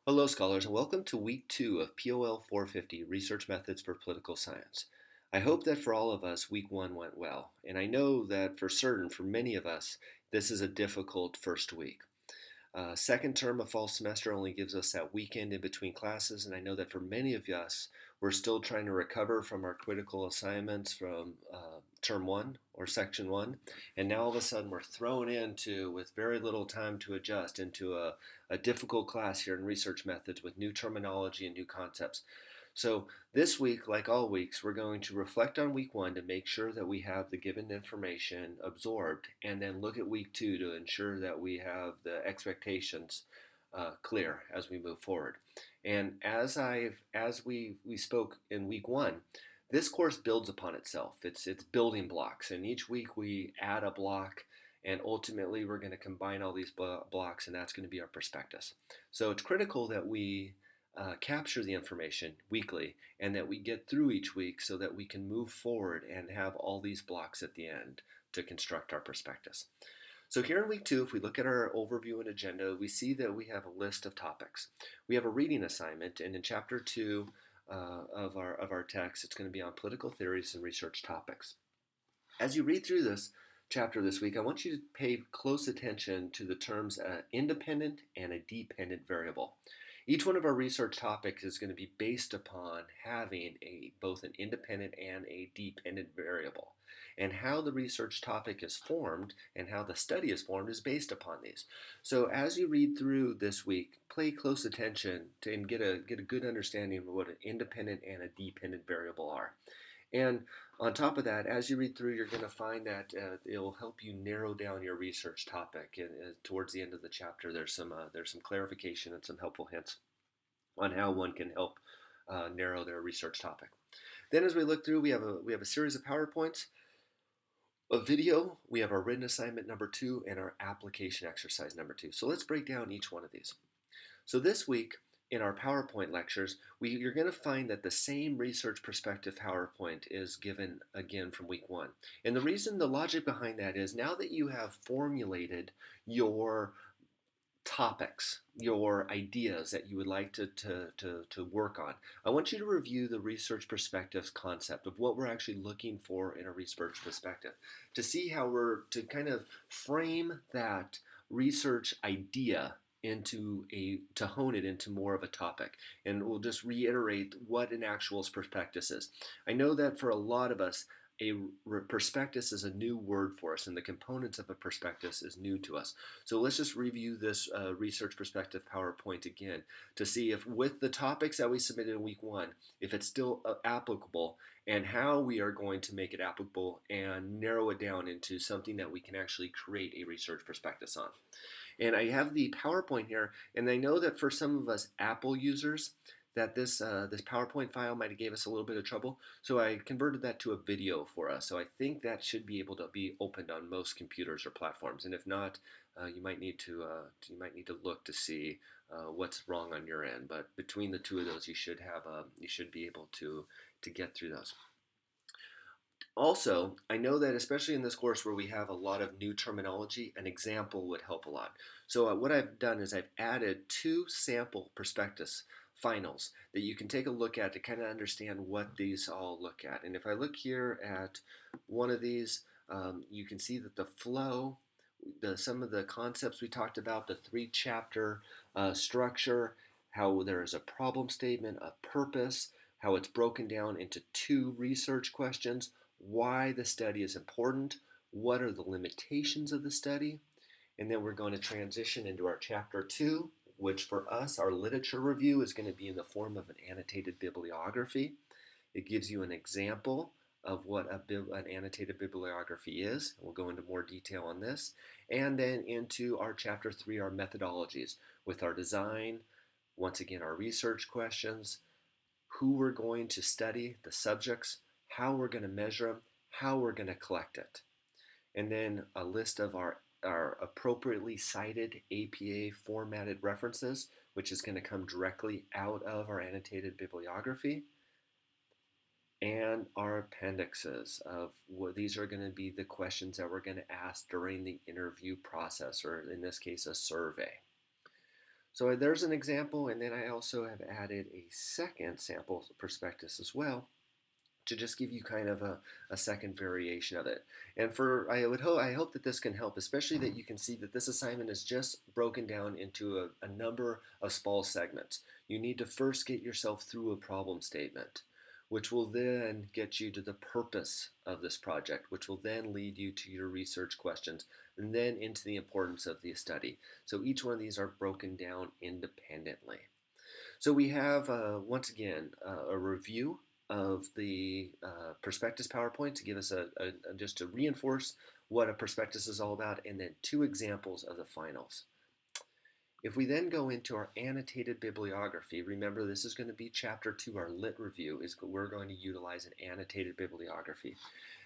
Hello, scholars, and welcome to week 2 of POL450 Research Methods for Political Science. I hope that for all of us, week 1 went well, and I know that for certain, for many of us, this is a difficult first week. Second term of fall semester only gives us that weekend in between classes, and I know that for many of us, we're still trying to recover from our critical assignments from term one or section one, and now all of a sudden we're thrown into, with very little time to adjust, into a difficult class here in research methods with new terminology and new concepts. So, this week, like all weeks, we're going to reflect on week 1 to make sure that we have the given information absorbed, and then look at week 2 to ensure that we have the expectations clear as we move forward. And as we spoke in week 1, this course builds upon itself. It's building blocks, and each week we add a block, and ultimately we're going to combine all these blocks, and that's going to be our prospectus. So it's critical that we capture the information weekly and that we get through each week so that we can move forward and have all these blocks at the end to construct our prospectus. So here in week 2, if we look at our overview and agenda, we see that we have a list of topics. We have a reading assignment, and in chapter 2 of our text, it's going to be on political theories and research topics. As you read through this chapter this week, I want you to pay close attention to the terms independent and a dependent variable. Each one of our research topics is going to be based upon having both an independent and a dependent variable. And how the research topic is formed and how the study is formed is based upon these. So as you read through this week, pay close attention and get a good understanding of what an independent and a dependent variable are. And on top of that, as you read through, you're going to find that it'll help you narrow down your research topic. And towards the end of the chapter, there's some clarification and some helpful hints on how one can help narrow their research topic. Then, as we look through, we have a series of PowerPoints, a video. We have our written assignment number 2 and our application exercise number 2. So let's break down each one of these. So this week, in our PowerPoint lectures, you're going to find that the same research perspective PowerPoint is given again from week 1. And the reason, the logic behind that is now that you have formulated your topics, your ideas that you would like to work on, I want you to review the research perspectives concept of what we're actually looking for in a research perspective to see how we're to kind of frame that research idea to hone it into more of a topic. And we'll just reiterate what an actual prospectus is. I know that for a lot of us, a prospectus is a new word for us, and the components of a prospectus is new to us. So let's just review this research perspective PowerPoint again to see if, with the topics that we submitted in week 1, if it's still applicable, and how we are going to make it applicable and narrow it down into something that we can actually create a research prospectus on. And I have the PowerPoint here, and I know that for some of us Apple users, that this PowerPoint file might have gave us a little bit of trouble, so I converted that to a video for us. So I think that should be able to be opened on most computers or platforms, and if not, you might need to look to see what's wrong on your end. But between the two of those, you should be able to get through those. Also, I know that especially in this course where we have a lot of new terminology, an example would help a lot. So what I've done is I've added 2 sample prospectus finals that you can take a look at to kind of understand what these all look at. And if I look here at one of these, you can see that the flow, some of the concepts we talked about, the 3-chapter structure, how there is a problem statement, a purpose, how it's broken down into 2 research questions, why the study is important, what are the limitations of the study, and then we're going to transition into our chapter 2, which for us, our literature review is going to be in the form of an annotated bibliography. It gives you an example of what an annotated bibliography is. We'll go into more detail on this. And then into our chapter 3, our methodologies, with our design, once again, our research questions, who we're going to study, the subjects, how we're going to measure them, how we're going to collect it. And then a list of our appropriately cited APA formatted references, which is going to come directly out of our annotated bibliography, and our appendixes of what these are going to be the questions that we're going to ask during the interview process, or in this case, a survey. So there's an example, and then I also have added a second sample prospectus as well to just give you kind of a second variation of it. And I hope that this can help, especially that you can see that this assignment is just broken down into a number of small segments. You need to first get yourself through a problem statement, which will then get you to the purpose of this project, which will then lead you to your research questions, and then into the importance of the study. So each one of these are broken down independently. So we have, once again, a review of the prospectus PowerPoint to give us just to reinforce what a prospectus is all about, and then two examples of the finals. If we then go into our annotated bibliography, remember this is going to be chapter 2, our lit review, we're going to utilize an annotated bibliography.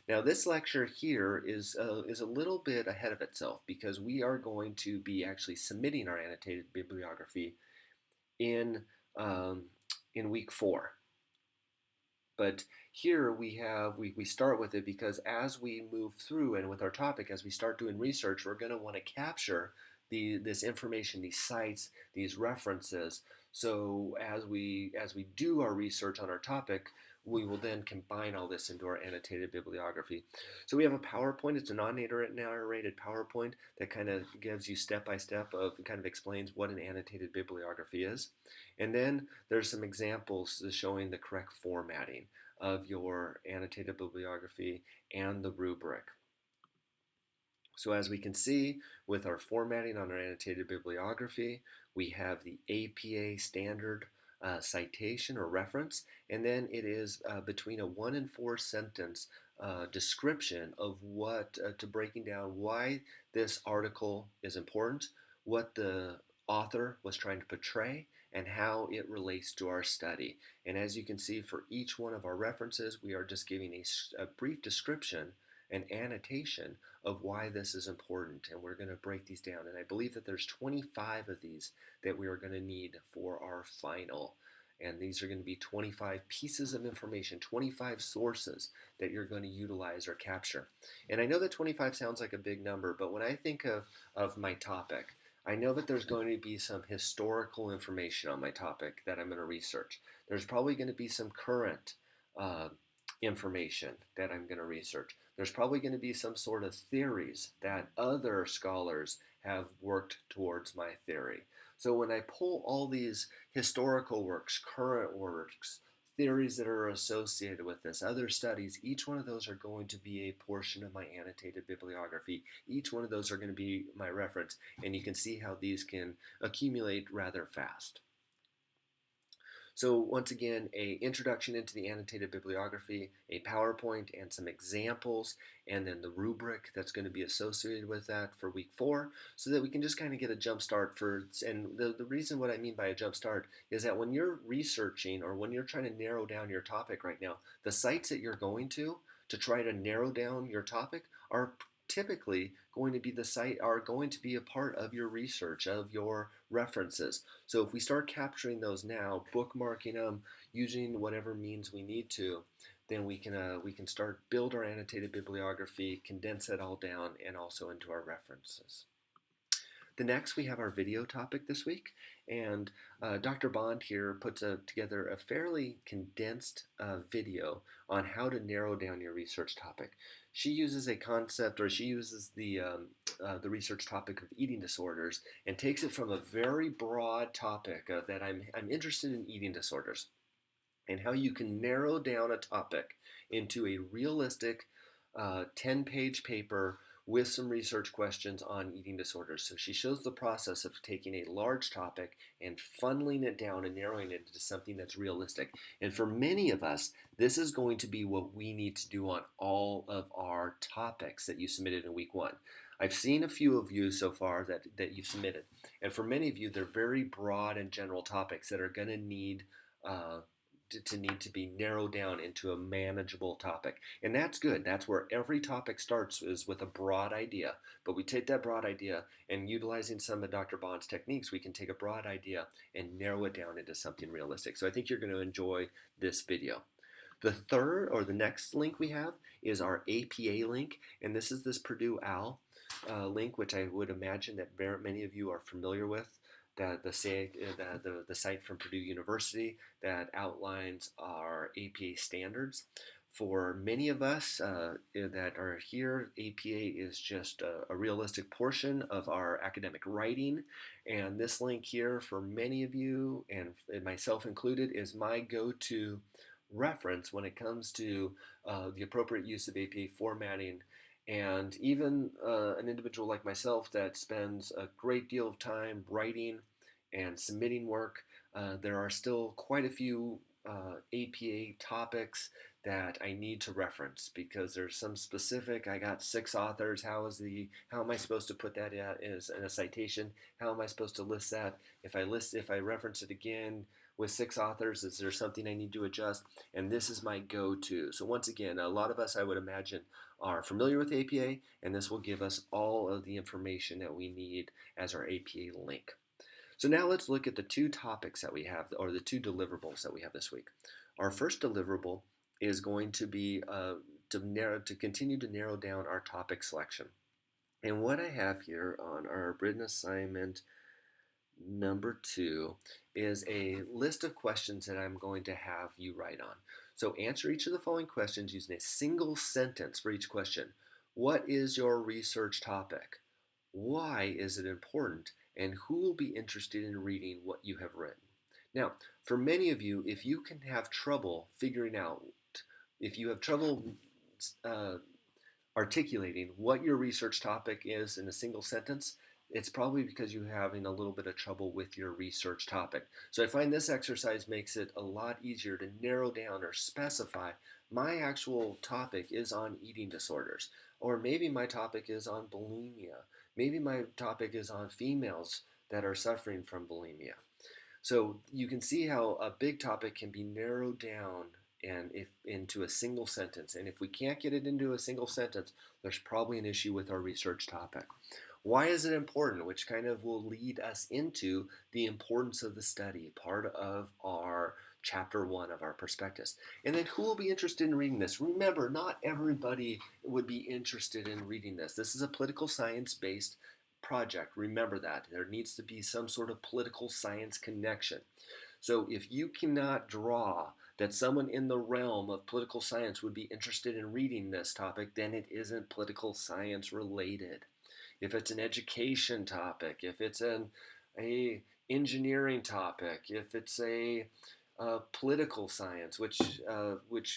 Now this lecture here is a little bit ahead of itself because we are going to be actually submitting our annotated bibliography in um, in week 4. But here we start with it because as we move through and with our topic, as we start doing research, we're going to want to capture this information, these sites, these references. So as we do our research on our topic, we will then combine all this into our annotated bibliography. So we have a PowerPoint. It's a non-narrated PowerPoint that kind of gives you step by step of kind of explains what an annotated bibliography is. And then there's some examples showing the correct formatting of your annotated bibliography and the rubric. So as we can see with our formatting on our annotated bibliography, we have the APA standard citation or reference, and then it is between a 1 and 4 sentence description of what, to breaking down why this article is important, what the author was trying to portray, and how it relates to our study. And as you can see, for each one of our references, we are just giving a brief description, an annotation of why this is important, and we're going to break these down. And I believe that there's 25 of these that we are going to need for our final. And these are going to be 25 pieces of information, 25 sources that you're going to utilize or capture. And I know that 25 sounds like a big number, but when I think of my topic, I know that there's going to be some historical information on my topic that I'm going to research. There's probably going to be some current uh, information that I'm going to research. There's probably going to be some sort of theories that other scholars have worked towards my theory. So when I pull all these historical works, current works, theories that are associated with this, other studies, each one of those are going to be a portion of my annotated bibliography. Each one of those are going to be my reference, and you can see how these can accumulate rather fast. So once again, a introduction into the annotated bibliography, a PowerPoint, and some examples, and then the rubric that's going to be associated with that for week 4, so that we can just kind of get a jump start and the reason what I mean by a jump start is that when you're researching or when you're trying to narrow down your topic right now, the sites that you're going to try to narrow down your topic are typically going to be a part of your research, of your references. So if we start capturing those now, bookmarking them, using whatever means we need to, then we can start build our annotated bibliography, condense it all down, and also into our references. The next, we have our video topic this week, and Dr. Bond here puts together a fairly condensed video on how to narrow down your research topic. She uses a concept, or she uses the research topic of eating disorders, and takes it from a very broad topic that I'm interested in eating disorders, and how you can narrow down a topic into a realistic 10-page paper with some research questions on eating disorders. So she shows the process of taking a large topic and funneling it down and narrowing it into something that's realistic. And for many of us, this is going to be what we need to do on all of our topics that you submitted in week 1. I've seen a few of you so far that you've submitted. And for many of you, they're very broad and general topics that are going to need to be narrowed down into a manageable topic. And that's good. That's where every topic starts, is with a broad idea. But we take that broad idea, and utilizing some of Dr. Bond's techniques, we can take a broad idea and narrow it down into something realistic. So I think you're going to enjoy this video. The third, or the next link we have, is our APA link, and this is this Purdue OWL link, which I would imagine that many of you are familiar with. the site from Purdue University that outlines our APA standards. For many of us that are here, APA is just a realistic portion of our academic writing. And this link here, for many of you, and myself included, is my go-to reference when it comes to the appropriate use of APA formatting. And even an individual like myself that spends a great deal of time writing and submitting work, there are still quite a few APA topics that I need to reference because there's some specific. I got 6 authors. How am I supposed to put that as in a citation? How am I supposed to list that? If I reference it again with 6 authors, is there something I need to adjust? And this is my go-to. So once again, a lot of us, I would imagine, are familiar with APA, and this will give us all of the information that we need as our APA link. So now let's look at the 2 topics that we have, or the 2 deliverables that we have this week. Our first deliverable is going to be to continue to narrow down our topic selection. And what I have here on our written assignment number 2 is a list of questions that I'm going to have you write on. So answer each of the following questions using a single sentence for each question. What is your research topic? Why is it important? And who will be interested in reading what you have written? Now, for many of you, if you can have trouble figuring out, if you have trouble articulating what your research topic is in a single sentence, it's probably because you're having a little bit of trouble with your research topic. So I find this exercise makes it a lot easier to narrow down or specify my actual topic is on eating disorders, or maybe my topic is on bulimia. Maybe my topic is on females that are suffering from bulimia. So you can see how a big topic can be narrowed down and if into a single sentence. And if we can't get it into a single sentence, there's probably an issue with our research topic. Why is it important? Which kind of will lead us into the importance of the study, part of our chapter 1 of our prospectus. And then who will be interested in reading this? Remember, not everybody would be interested in reading this. This is a political science based project. Remember that. There needs to be some sort of political science connection. So if you cannot draw that someone in the realm of political science would be interested in reading this topic, then it isn't political science related. If it's an education topic, if it's a engineering topic, if it's a political science, which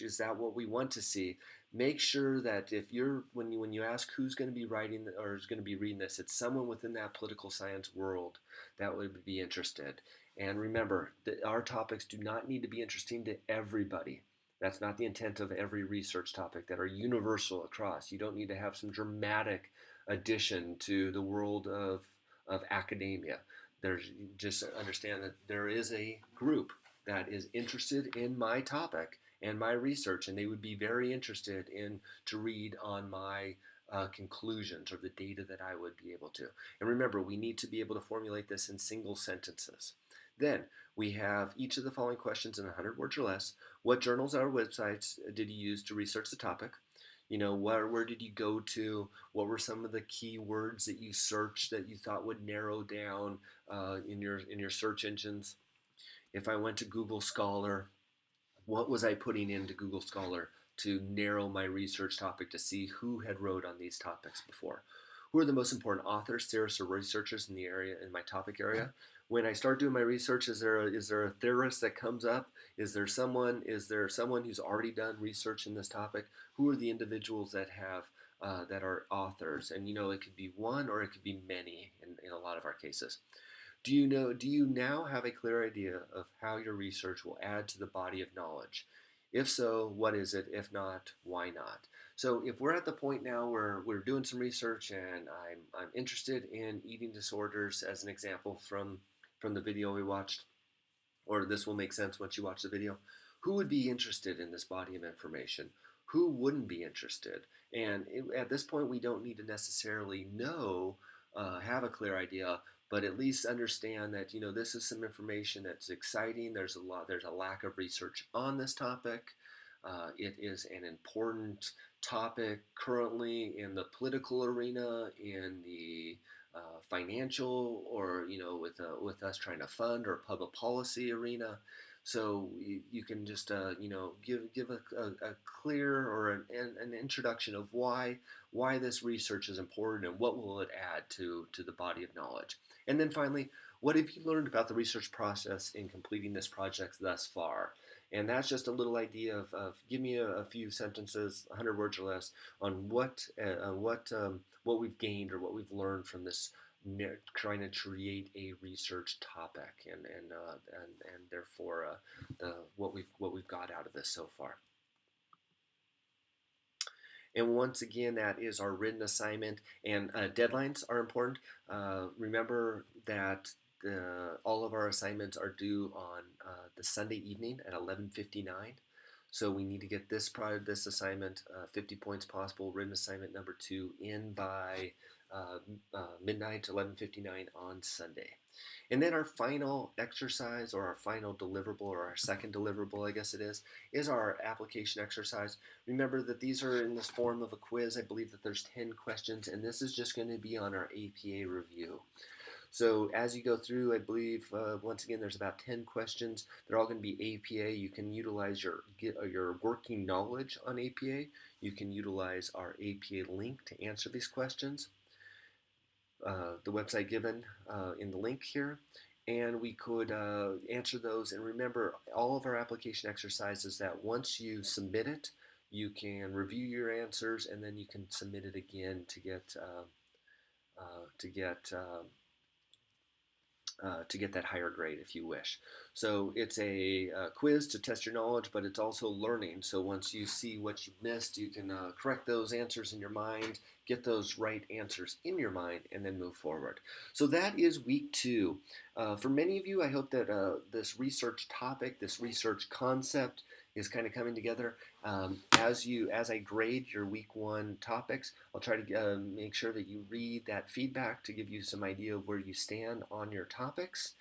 is that what we want to see. Make sure that if you're when you ask who's going to be writing or is going to be reading this, it's someone within that political science world that would be interested. And remember that our topics do not need to be interesting to everybody. That's not the intent of every research topic that are universal across. You don't need to have some dramatic addition to the world of academia. There's just understand that there is a group that is interested in my topic and my research, and they would be very interested in to read on my conclusions or the data that I would be able to. And remember, we need to be able to formulate this in single sentences. Then we have each of the following questions in 100 words or less. What journals or websites did you use to research the topic? You know, where did you go to? What were some of the key words that you searched that you thought would narrow down in your search engines? If I went to Google Scholar, what was I putting into Google Scholar to narrow my research topic to see who had wrote on these topics before? Who are the most important authors, theorists, or researchers in the area in my topic area? When I start doing my research, is there a theorist that comes up? Is there someone who's already done research in this topic? Who are the individuals that have that are authors? And you know, it could be one or it could be many in a lot of our cases. Do you now have a clear idea of how your research will add to the body of knowledge? If so, what is it? If not, why not? So if we're at the point now where we're doing some research and I'm interested in eating disorders as an example from the video we watched, or this will make sense once you watch the video, who would be interested in this body of information? Who wouldn't be interested? And at this point, we don't need to necessarily have a clear idea, but at least understand that this is some information that's exciting. There's a lack of research on this topic. It is an important topic currently in the political arena, in the financial, or with us trying to fund or public policy arena. So you can just give a clear or an introduction of why this research is important and what will it add to the body of knowledge. And then finally, what have you learned about the research process in completing this project thus far? And that's just a little idea of give me a few sentences, 100 words or less, on what we've gained or what we've learned from this trying to create a research topic, and therefore what we've got out of this so far. And once again, that is our written assignment. And deadlines are important. Remember that all of our assignments are due on the Sunday evening at 11:59. So we need to get this assignment, 50 points possible, written assignment number 2, in by midnight, 11:59 on Sunday. And then our final exercise, or our final deliverable, or our second deliverable, I guess it is our application exercise. Remember that these are in this form of a quiz. I believe that there's 10 questions, and this is just going to be on our APA review. So as you go through, I believe, once again, there's about 10 questions. They're all going to be APA. You can utilize your working knowledge on APA. You can utilize our APA link to answer these questions. The website given in the link here, and we could answer those. And remember, all of our application exercises, that once you submit it, you can review your answers, and then you can submit it again to get that higher grade if you wish. So it's a quiz to test your knowledge, but it's also learning. So once you see what you missed, you can correct those answers in your mind, get those right answers in your mind, and then move forward. So that is week 2. For many of you, I hope that this research topic, this research concept, is kind of coming together. As I grade your week 1 topics, I'll try to make sure that you read that feedback to give you some idea of where you stand on your topics,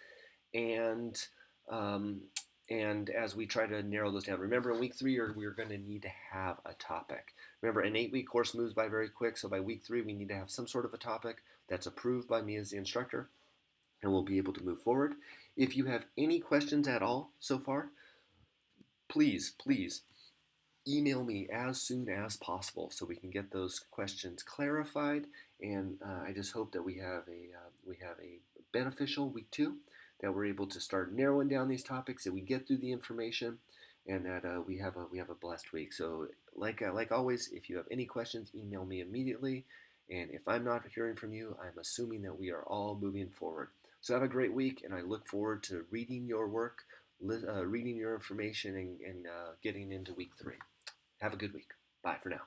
and um, and as we try to narrow those down. Remember, in week 3, we're going to need to have a topic. Remember, an 8-week course moves by very quick, so by week 3, we need to have some sort of a topic that's approved by me as the instructor, and we'll be able to move forward. If you have any questions at all so far, please email me as soon as possible so we can get those questions clarified. And I just hope that we have a beneficial week 2, that we're able to start narrowing down these topics, that we get through the information, and that we have a blessed week. So like always, if you have any questions, email me immediately. And if I'm not hearing from you, I'm assuming that we are all moving forward. So have a great week, and I look forward to reading your work, reading your information, and getting into week 3. Have a good week. Bye for now.